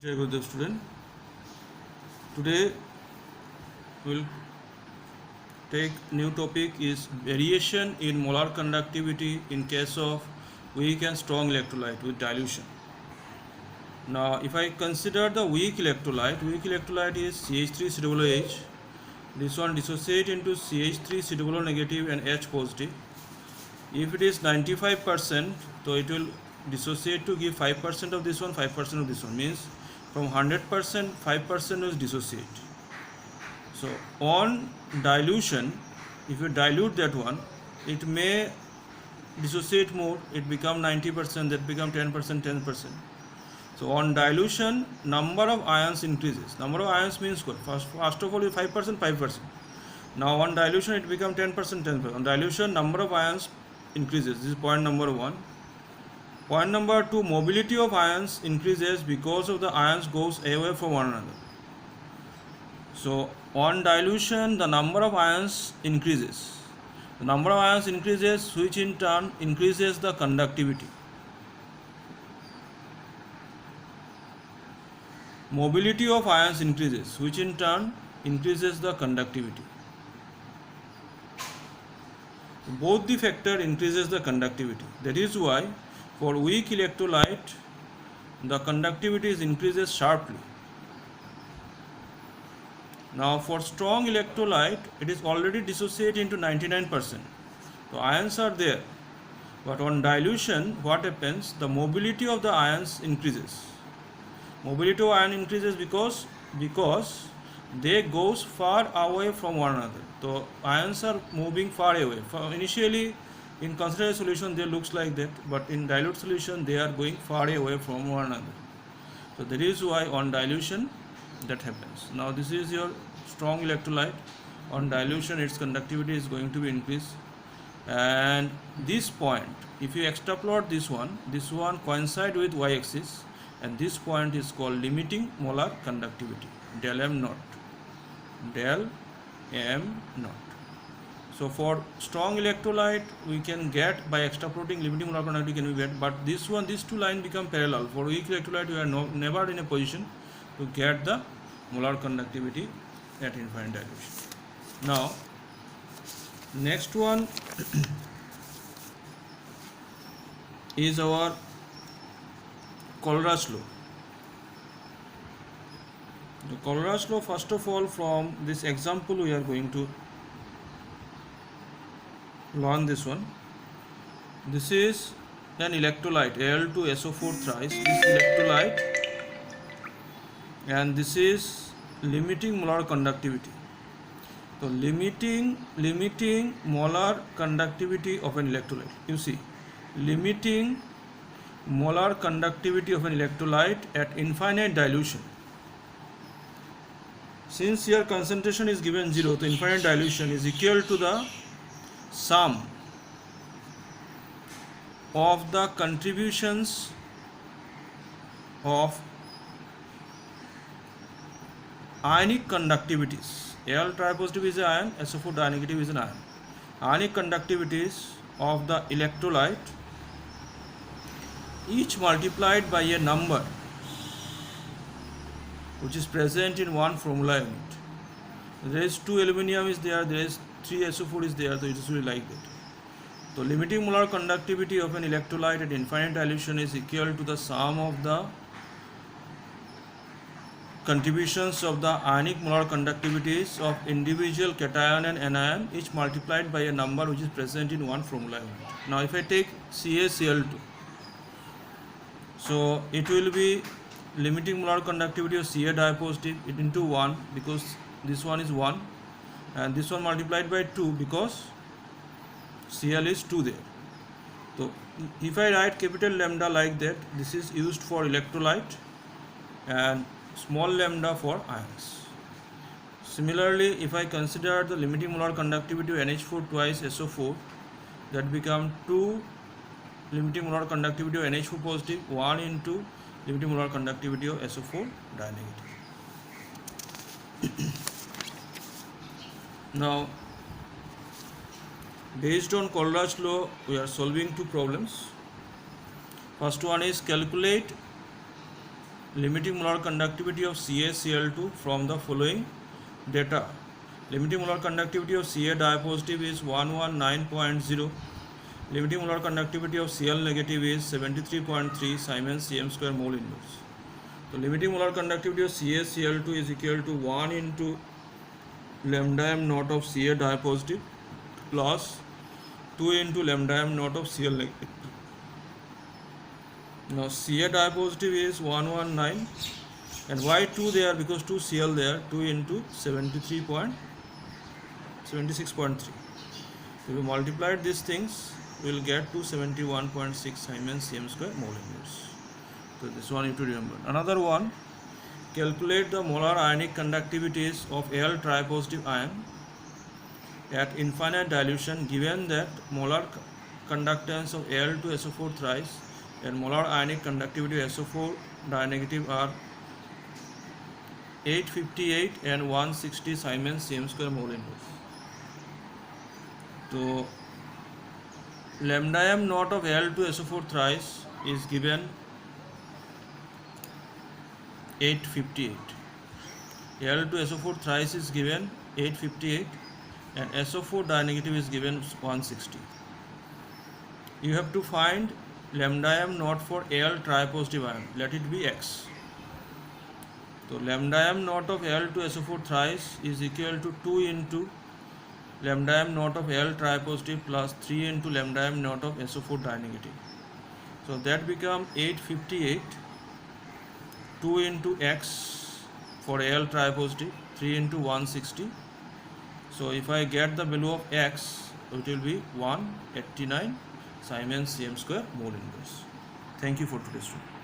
Jai Gurudev student. Today we'll take new topic is variation in molar conductivity in case of weak and strong electrolyte with dilution. Now if I consider the weak electrolyte is CH3COOH. This one dissociate into CH3COO negative and H positive. If it is 95%, so it will dissociate to give 5% of this one, 5% of this one. Means from 100%, 5% is dissociate. So on dilution, if you dilute that one, it may dissociate more. It become 90%, that become 10%, 10%. So on dilution, number of ions increases. Number of ions means what? First of all, 5%, 5%. Now on dilution, it become 10%, 10%. On dilution, number of ions increases. This is point number 1. Point number 2, mobility of ions increases because of the ions goes away from one another. So on dilution, the number of ions increases. The number of ions increases, which in turn increases the conductivity. Mobility of ions increases, which in turn increases the conductivity. Both the factor increases the conductivity. That is why for weak electrolyte, the conductivity increases sharply. Now for strong electrolyte, it is already dissociated into 99%. So ions are there. But on dilution, what happens? The mobility of the ions increases. Mobility of ion increases because they goes far away from one another. So ions are moving far away. Initially, in concentrated solution, they looks like that, but in dilute solution, they are going far away from one another. So that is why on dilution that happens. Now this is your strong electrolyte. On dilution, its conductivity is going to be increased. And this point, if you extrapolate this one coincide with y-axis, and this point is called limiting molar conductivity, del m naught. So for strong electrolyte, we can get by extrapolating limiting molar conductivity can be get, but these two lines become parallel. For weak electrolyte, we are never in a position to get the molar conductivity at infinite dilution. Now next one is our Color's law. The Color's law, first of all, from this example we are going to learn this one. This is an electrolyte Al2SO4 thrice. This electrolyte, and this is limiting molar conductivity. So limiting molar conductivity of an electrolyte. You see, limiting molar conductivity of an electrolyte at infinite dilution. Since here concentration is given 0, so infinite dilution is equal to the sum of the contributions of ionic conductivities. Al tripositive is an ion, SO4 dinegative is an ion. Ionic conductivities of the electrolyte, each multiplied by a number which is present in one formula unit. There is 2 aluminum is there is 3 SO4 is there, so it is really like that. So limiting molar conductivity of an electrolyte at infinite dilution is equal to the sum of the contributions of the ionic molar conductivities of individual cation and anion, each multiplied by a number which is present in one formula unit. Now if I take CaCl2, so it will be limiting molar conductivity of Ca dipositive into 1, because this one is 1, and this one multiplied by 2 because Cl is 2 there. So if I write capital lambda like that, this is used for electrolyte and small lambda for ions. Similarly, if I consider the limiting molar conductivity of NH4 twice SO4, that become 2 limiting molar conductivity of NH4 positive, 1 into limiting molar conductivity of SO4 dinegative. Now, based on Color's law, we are solving two problems. First one is calculate limiting molar conductivity of CaCl2 from the following data. Limiting molar conductivity of Ca dipositive is 119.0. Limiting molar conductivity of Cl negative is 73.3 Siemens cm square mole inverse. So limiting molar conductivity of CaCl2 is equal to 1 into lambda m naught of Ca dipositive plus 2 into lambda m naught of Cl negative. Now Ca dipositive is 119, and why 2 there? Because 2 Cl there. 2 into 76.3. If we multiplied these things, we will get to 71.6 Siemens cm square mole inverse. So this one you have to remember. Another one, calculate the molar ionic conductivities of Al tripositive ion at infinite dilution, given that molar conductance of Al to SO4 thrice and molar ionic conductivity of SO4 dinegative are 858 and 160 Siemens cm square mole inverse. So lambda m naught of Al to SO4 thrice is given 858. Al to SO4 thrice is given 858 and SO4 dinegative is given 160. You have to find lambda m naught for Al tripositive ion. Let it be x. So lambda m naught of Al to SO4 thrice is equal to 2 into lambda m naught of Al tripositive plus 3 into lambda m naught of SO4 dinegative. So that becomes 858, 2 into x for Al tripositive, 3 into 160. So if I get the value of x, it will be 189 Siemens cm square mole inverse. Thank you for today's video.